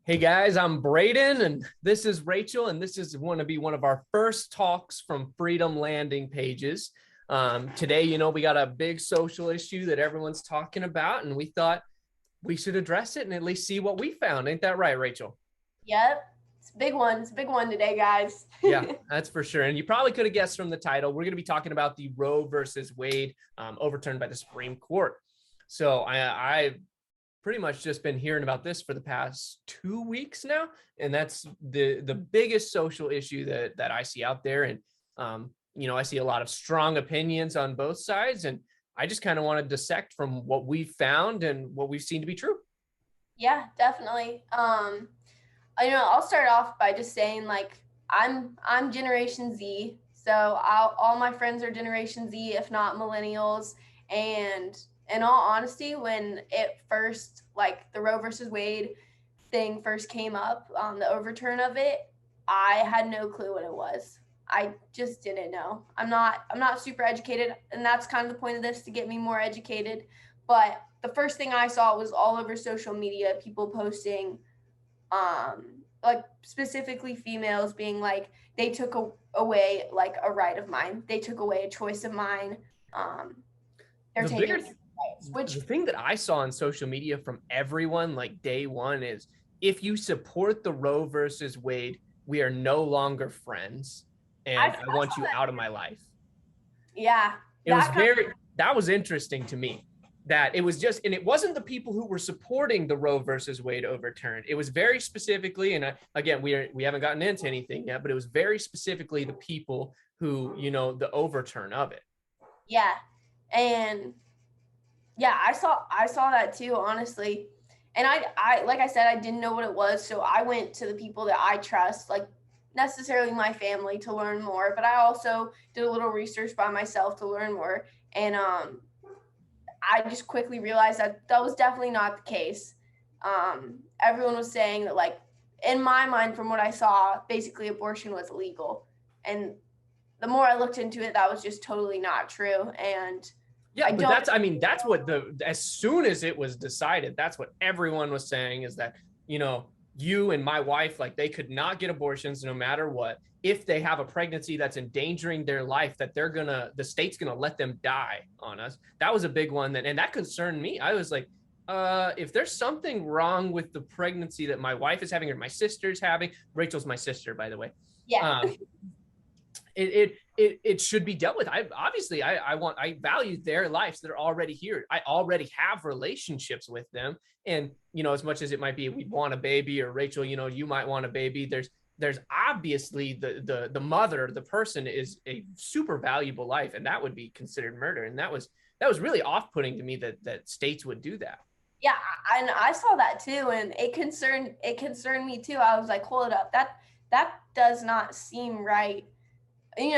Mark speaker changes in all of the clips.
Speaker 1: Hey guys, I'm Braden and this is Rachel, and this is going to be one of our first talks from Freedom Landing Pages. Today, we got a big social issue that everyone's talking about, and we thought we should address it and at least see what we found. Ain't that right, Rachel?
Speaker 2: Yep. It's a big one. It's a big one today, guys.
Speaker 1: Yeah, that's for sure. And you probably could have guessed from the title, we're going to be talking about the Roe versus Wade overturned by the Supreme Court. So I pretty much just been hearing about this for the past 2 weeks now, and that's the biggest social issue that I see out there. And I see a lot of strong opinions on both sides, and I just kind of want to dissect from what we've found and what we've seen to be true.
Speaker 2: Yeah, definitely. I'll start off by just saying, like, I'm Generation Z, so all my friends are Generation Z, if not millennials. And in all honesty, when it first, like, the Roe versus Wade thing first came up, the overturn of it, I had no clue what it was. I just didn't know. I'm not super educated, and that's kind of the point of this, to get me more educated. But the first thing I saw was all over social media, people posting, like, specifically females being like, they took away, like, a right of mine. They took away a choice of mine. They're
Speaker 1: The
Speaker 2: taking
Speaker 1: bigger
Speaker 2: rights, which,
Speaker 1: the thing that I saw on social media from everyone, like day one, is if you support the Roe versus Wade, we are no longer friends, and I want
Speaker 2: saw
Speaker 1: you
Speaker 2: that.
Speaker 1: out of my life.
Speaker 2: Yeah,
Speaker 1: That was interesting to me, that it was just, and it wasn't the people who were supporting the Roe versus Wade overturn. It was very specifically, and again, we haven't gotten into anything yet, but it was very specifically the people who, the overturn of it.
Speaker 2: yeah, and yeah, I saw that too, honestly. And I like I said, I didn't know what it was, so I went to the people that I trust, like, necessarily my family, to learn more. But I also did a little research by myself to learn more, and I just quickly realized that that was definitely not the case. Everyone was saying that, like, in my mind, from what I saw, basically abortion was illegal, and the more I looked into it, that was just totally not true. And
Speaker 1: Yeah,
Speaker 2: I
Speaker 1: but
Speaker 2: don't.
Speaker 1: that's what as soon as it was decided, that's what everyone was saying, is that, you and my wife, like, they could not get abortions no matter what. If they have a pregnancy that's endangering their life, that the state's gonna let them die on us. That was a big one, and that concerned me. I was like, if there's something wrong with the pregnancy that my wife is having or my sister's having, Rachel's my sister, by the way.
Speaker 2: Yeah.
Speaker 1: Um, it should be dealt with. I value their lives that are already here. I already have relationships with them, and as much as it might be we'd want a baby, or Rachel, you might want a baby, there's obviously the mother, the person, is a super valuable life, and that would be considered murder. And that was really off-putting to me, that states would do that.
Speaker 2: Yeah, and I saw that too, and it concerned me too. I was like, hold up, that does not seem right. And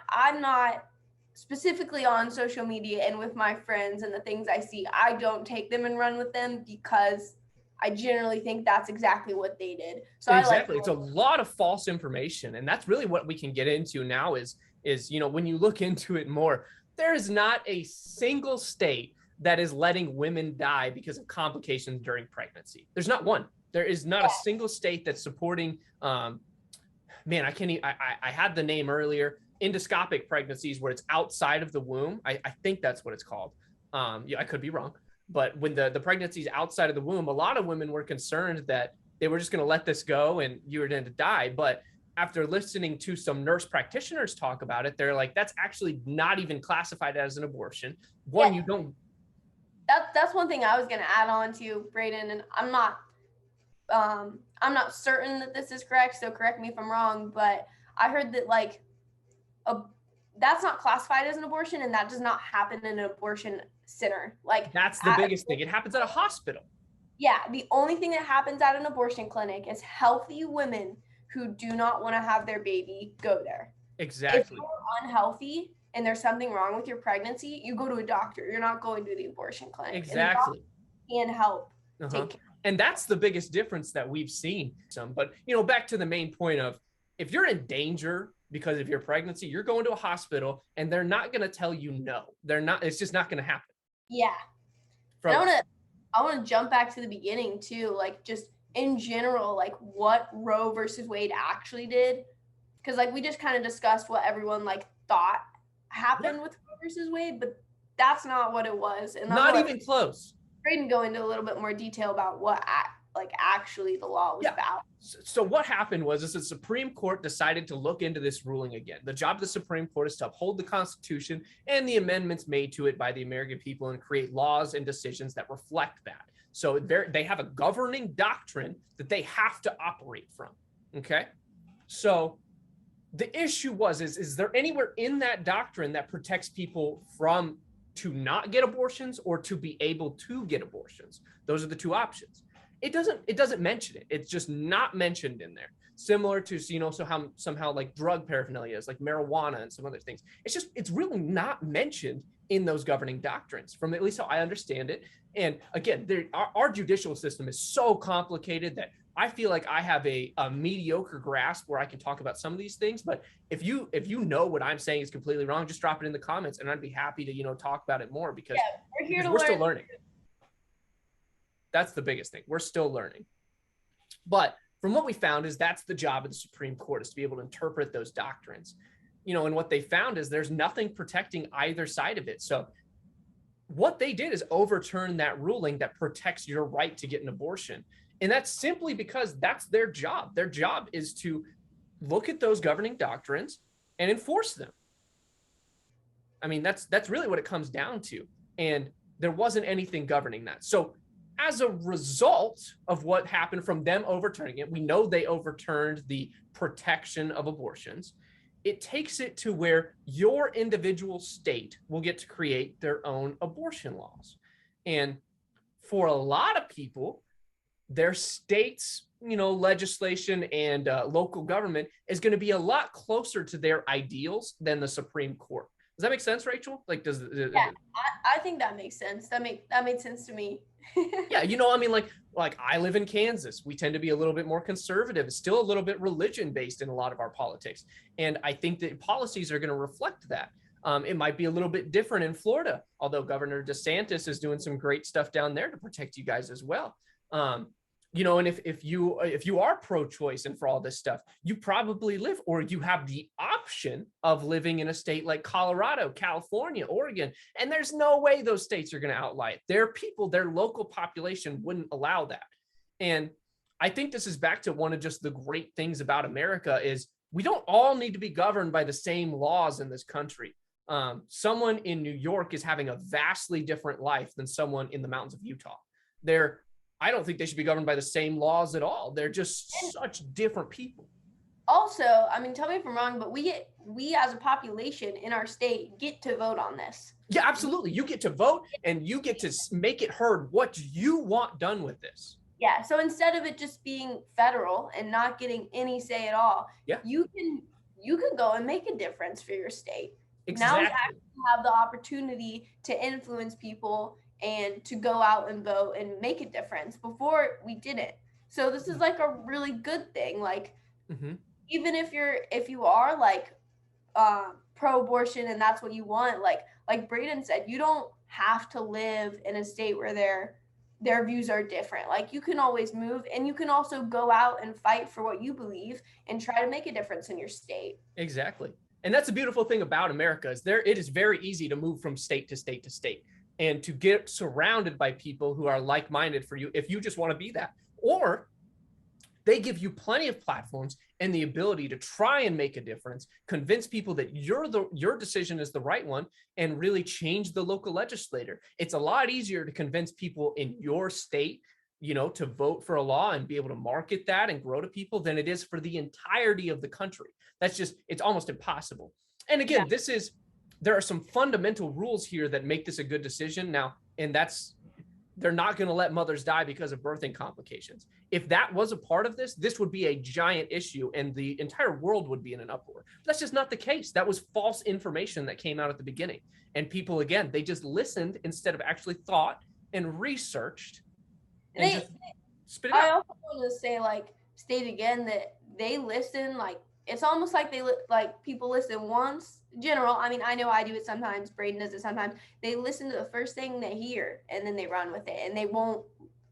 Speaker 2: I'm not specifically on social media, and with my friends and the things I see, I don't take them and run with them, because I generally think that's exactly what they did. So
Speaker 1: Exactly. It's a lot of false information. And that's really what we can get into now is, when you look into it more, there is not a single state that is letting women die because of complications during pregnancy. There's not one. There is not a single state that's supporting, man, I can't even, I had the name earlier, endoscopic pregnancies, where it's outside of the womb. I think that's what it's called. Yeah, I could be wrong. But when the pregnancy's outside of the womb, a lot of women were concerned that they were just going to let this go and you were going to die. But after listening to some nurse practitioners talk about it, they're like, that's actually not even classified as an abortion. One, you don't.
Speaker 2: That's one thing I was going to add on to, Braden, and I'm not certain that this is correct, so correct me if I'm wrong, but I heard that, like, that's not classified as an abortion, and that does not happen in an abortion center. Like,
Speaker 1: that's the biggest thing. It happens at a hospital.
Speaker 2: Yeah, the only thing that happens at an abortion clinic is healthy women who do not want to have their baby go there.
Speaker 1: Exactly.
Speaker 2: If you're unhealthy and there's something wrong with your pregnancy, you go to a doctor. You're not going to the abortion clinic.
Speaker 1: Exactly.
Speaker 2: And can help take care.
Speaker 1: And that's the biggest difference that we've seen. But back to the main point of, if you're in danger because of your pregnancy, you're going to a hospital, and they're not going to tell you no. They're not. It's just not going to happen.
Speaker 2: Yeah. I want to jump back to the beginning too. Like, just in general, like what Roe versus Wade actually did. Because like we just kind of discussed what everyone like thought
Speaker 1: Yeah,
Speaker 2: happened with Roe versus Wade, but that's not what it was. And I'm
Speaker 1: not
Speaker 2: gonna let
Speaker 1: even close.
Speaker 2: Braden go into a little bit more detail about what like actually the law was
Speaker 1: Yeah.
Speaker 2: about.
Speaker 1: So what happened was is the Supreme Court decided to look into this ruling again. The job of the Supreme Court is to uphold the Constitution and the amendments made to it by the American people and create laws and decisions that reflect that. So they have a governing doctrine that they have to operate from. Okay. So the issue was is there anywhere in that doctrine that protects people from to not get abortions or to be able to get abortions? Those are the two options. It doesn't mention it. It's just not mentioned in there. Similar to, so how somehow like drug paraphernalia is, like marijuana and some other things. It's really not mentioned in those governing doctrines, from at least how I understand it. And again, our judicial system is so complicated that I feel like I have a mediocre grasp where I can talk about some of these things. But if you know what I'm saying is completely wrong, just drop it in the comments, and I'd be happy to talk about it more, because
Speaker 2: We're here to
Speaker 1: we're still
Speaker 2: learn.
Speaker 1: learning. That's the biggest thing. We're still learning. But from what we found is that's the job of the Supreme Court, is to be able to interpret those doctrines. And what they found is there's nothing protecting either side of it. So what they did is overturn that ruling that protects your right to get an abortion. And that's simply because that's their job. Their job is to look at those governing doctrines and enforce them. I mean, that's really what it comes down to. And there wasn't anything governing that. So as a result of what happened from them overturning it, we know they overturned the protection of abortions. It takes it to where your individual state will get to create their own abortion laws. And for a lot of people, their state's legislation and local government is going to be a lot closer to their ideals than the Supreme Court. Does that make sense, Rachel? Like,
Speaker 2: Yeah, I think that makes sense. That made sense to me.
Speaker 1: Yeah, I mean, like I live in Kansas. We tend to be a little bit more conservative. It's still a little bit religion based in a lot of our politics, and I think that policies are going to reflect that. It might be a little bit different in Florida, although Governor DeSantis is doing some great stuff down there to protect you guys as well. And if you are pro-choice and for all this stuff, you probably live, or you have the option of living in a state like Colorado, California, Oregon, and there's no way those states are going to outlie it. Their people, their local population wouldn't allow that. And I think this is back to one of just the great things about America is we don't all need to be governed by the same laws in this country. Someone in New York is having a vastly different life than someone in the mountains of Utah. I don't think they should be governed by the same laws at all. They're just such different people.
Speaker 2: Also, I mean, tell me if I'm wrong, but we as a population in our state get to vote on this.
Speaker 1: Yeah, absolutely. You get to vote and you get to make it heard what you want done with this.
Speaker 2: Yeah. So instead of it just being federal and not getting any say at all,
Speaker 1: yeah,
Speaker 2: you can go and make a difference for your state.
Speaker 1: Exactly.
Speaker 2: Now we actually have the opportunity to influence people and to go out and vote and make a difference. Before we didn't. So this is like a really good thing. Like, even if you are like pro-abortion and that's what you want, like Braden said, you don't have to live in a state where their views are different. Like, you can always move, and you can also go out and fight for what you believe and try to make a difference in your state.
Speaker 1: Exactly. And that's a beautiful thing about America is it is very easy to move from state to state to state, and to get surrounded by people who are like-minded for you if you just want to be that. Or they give you plenty of platforms and the ability to try and make a difference, convince people that your decision is the right one, and really change the local legislator. It's a lot easier to convince people in your state, to vote for a law and be able to market that and grow to people than it is for the entirety of the country. It's almost impossible. And again, there are some fundamental rules here that make this a good decision now, and they're not going to let mothers die because of birthing complications. If that was a part of this would be a giant issue and the entire world would be in an uproar. But that's just not the case. That was false information that came out at the beginning. And people, again, they just listened instead of actually thought and researched. And just spit it out.
Speaker 2: I also want to state again that they listen, like, it's almost like people listen once. General, I mean, I know I do it sometimes. Braden does it sometimes. They listen to the first thing they hear and then they run with it, and they won't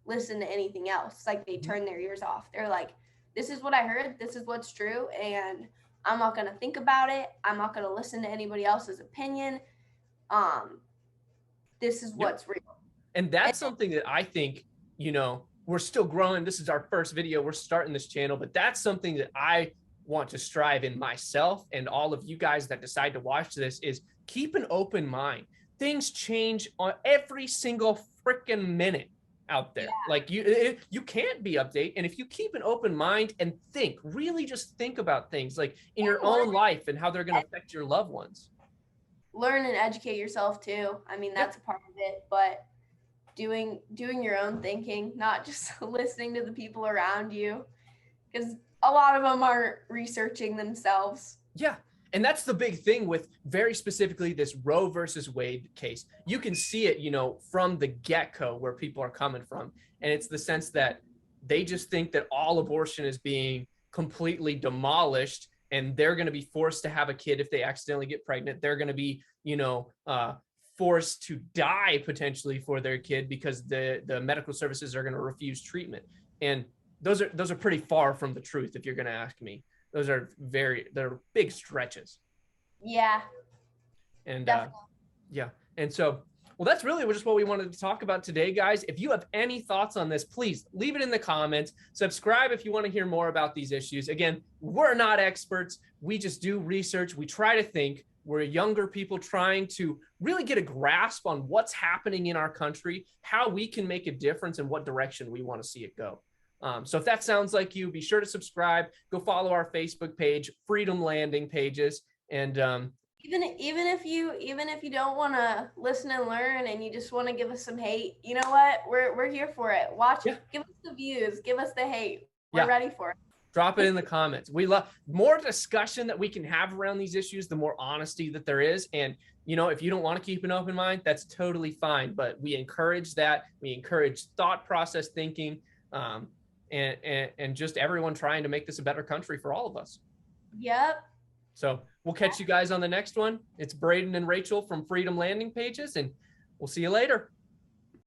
Speaker 2: listen to anything else. It's like they turn their ears off. They're like, this is what I heard, this is what's true, and I'm not going to think about it. I'm not going to listen to anybody else's opinion. This is what's real.
Speaker 1: And that's something that I think, you know, we're still growing. This is our first video. We're starting this channel, but that's something that I want to strive in myself and all of you guys that decide to watch this is keep an open mind. Things change on every single freaking minute out there. Yeah. Like you can't be updated. And if you keep an open mind and think, really just think about things like in your own life and how they're going to affect your loved ones.
Speaker 2: Learn and educate yourself too. I mean, that's a part of it, but doing your own thinking, not just listening to the people around you, because a lot of them aren't researching themselves.
Speaker 1: Yeah. And that's the big thing with very specifically this Roe versus Wade case. You can see it, you know, from the get-go where people are coming from. And it's the sense that they just think that all abortion is being completely demolished and they're going to be forced to have a kid if they accidentally get pregnant. They're going to be, you know, forced to die potentially for their kid because the medical services are going to refuse treatment. And those are pretty far from the truth, if you're going to ask me. Those are they're big stretches.
Speaker 2: Yeah.
Speaker 1: And yeah. And so, well, that's really just what we wanted to talk about today, guys. If you have any thoughts on this, please leave it in the comments. Subscribe if you want to hear more about these issues. Again, we're not experts. We just do research. We try to think. We're younger people trying to really get a grasp on what's happening in our country, how we can make a difference, and what direction we want to see it go. So if that sounds like you, be sure to subscribe. Go follow our Facebook page, Freedom Landing Pages, and
Speaker 2: even if you don't want to listen and learn, and you just want to give us some hate, you know what? We're here for it. Watch, give us the views, give us the hate. We're ready for it.
Speaker 1: Drop it in the comments. We love more discussion that we can have around these issues, the more honesty that there is. And, you know, if you don't want to keep an open mind, that's totally fine. But we encourage that. We encourage thought process thinking. And just everyone trying to make this a better country for all of us.
Speaker 2: Yep.
Speaker 1: So we'll catch you guys on the next one. It's Braden and Rachel from Freedom Landing Pages, and we'll see you later.